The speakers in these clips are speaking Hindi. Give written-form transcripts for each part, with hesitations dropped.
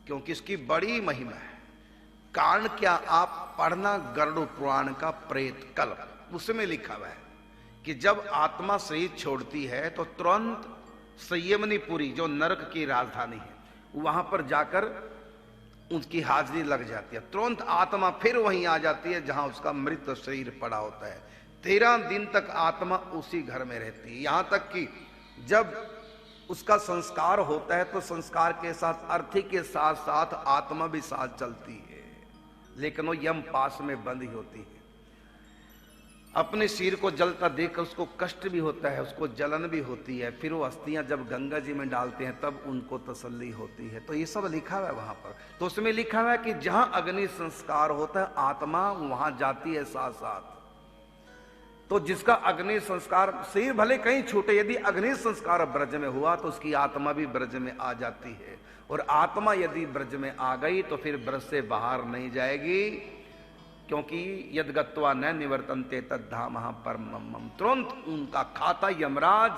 क्योंकि इसकी बड़ी महिमा है। कारण क्या, आप पढ़ना गरुड़ पुराण का प्रेत कल्प, उसमें लिखा हुआ है कि जब आत्मा शरीर छोड़ती है तो तुरंत संयमनीपुरी जो नरक की राजधानी है वहां पर जाकर उसकी हाजिरी लग जाती है। तुरंत आत्मा फिर वहीं आ जाती है जहां उसका मृत शरीर पड़ा होता है। 13 दिन तक आत्मा उसी घर में रहती है। यहां तक कि जब उसका संस्कार होता है तो संस्कार के साथ अर्थी के साथ साथ आत्मा भी साथ चलती है, लेकिन वो यम पास में बंद ही होती है। अपने सिर को जलता देखकर उसको कष्ट भी होता है, उसको जलन भी होती है। फिर वो अस्थियां जब गंगा जी में डालते हैं तब उनको तसल्ली होती है। तो ये सब लिखा हुआ है वहां पर। तो उसमें लिखा हुआ है कि जहां अग्नि संस्कार होता है आत्मा वहां जाती है साथ साथ। तो जिसका अग्नि संस्कार, शरीर भले कहीं छूटे, यदि अग्नि संस्कार ब्रज में हुआ तो उसकी आत्मा भी ब्रज में आ जाती है। और आत्मा यदि ब्रज में आ गई तो फिर ब्रज से बाहर नहीं जाएगी, क्योंकि यदगत्वा न निवर्तन्ते तद्धाम परमम। तुरंत उनका खाता यमराज,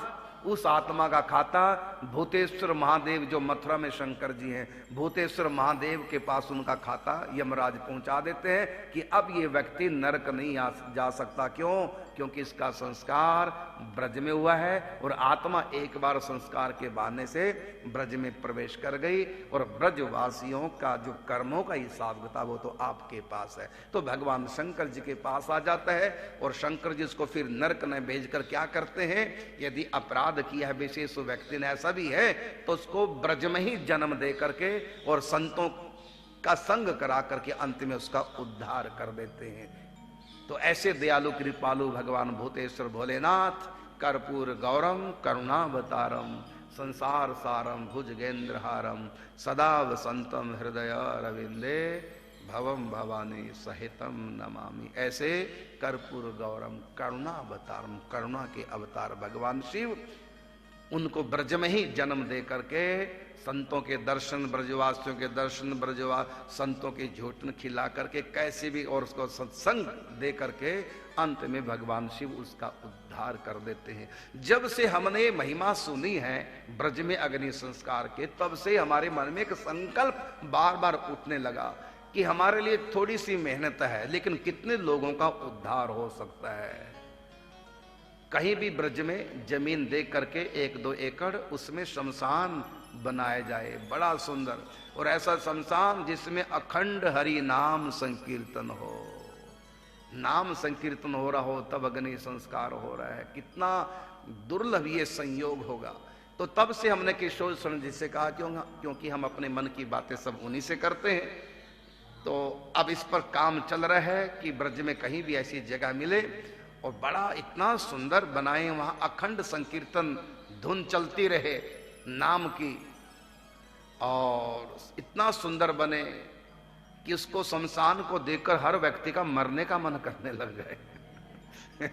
उस आत्मा का खाता भूतेश्वर महादेव जो मथुरा में शंकर जी हैं, भूतेश्वर महादेव के पास उनका खाता यमराज पहुंचा देते हैं कि अब ये व्यक्ति नरक नहीं जा सकता। क्यों? क्योंकि इसका संस्कार ब्रज में हुआ है और आत्मा एक बार संस्कार के बहाने से ब्रज में प्रवेश कर गई और ब्रजवासियों का जो कर्मों का हिसाब किताब वो तो आपके पास है। तो भगवान शंकर जी के पास आ जाता है और शंकर जी उसको फिर नरक में भेजकर क्या करते हैं, यदि अपराध किया है विशेष व्यक्ति ने, ऐसा भी है, तो उसको ब्रज में ही जन्म दे करके और संतों का संग करा करके अंत में उसका उद्धार कर देते हैं। तो ऐसे दयालु कृपालु भगवान भूतेश्वर भोलेनाथ कर्पूर गौरम करुणावतारम संसार सारम भुजगेंद्रहारम सदा वसंतम हृदय रविंदे भवम भवानी सहितम नमामि। ऐसे कर्पूर गौरम करुणावतारम, करुणा के अवतार भगवान शिव, उनको ब्रज में ही जन्म दे करके संतों के दर्शन, ब्रजवासियों के दर्शन, संतों के झूठन खिला करके कैसे भी और उसको सत्संग दे करके अंत में भगवान शिव उसका उद्धार कर देते हैं। जब से हमने महिमा सुनी है ब्रज में अग्नि संस्कार के, तब से हमारे मन में एक संकल्प बार बार उठने लगा कि हमारे लिए थोड़ी सी मेहनत है लेकिन कितने लोगों का उद्धार हो सकता है। कहीं भी ब्रज में जमीन दे करके 1-2 एकड़ उसमें शमशान बनाया जाए, बड़ा सुंदर, और ऐसा शमशान जिसमें अखंड हरि नाम संकीर्तन हो, नाम संकीर्तन हो रहा हो तब अग्नि संस्कार हो रहा है। कितना दुर्लभ ये संयोग होगा। तो तब से हमने किशोर शरण जी से कहा क्योंकि हम अपने मन की बातें सब उन्हीं से करते हैं, तो अब इस पर काम चल रहा है कि ब्रज में कहीं भी ऐसी जगह मिले और बड़ा इतना सुंदर बनाए, वहां अखंड संकीर्तन धुन चलती रहे नाम की, और इतना सुंदर बने कि उसको शमशान को देखकर हर व्यक्ति का मरने का मन करने लग जाए।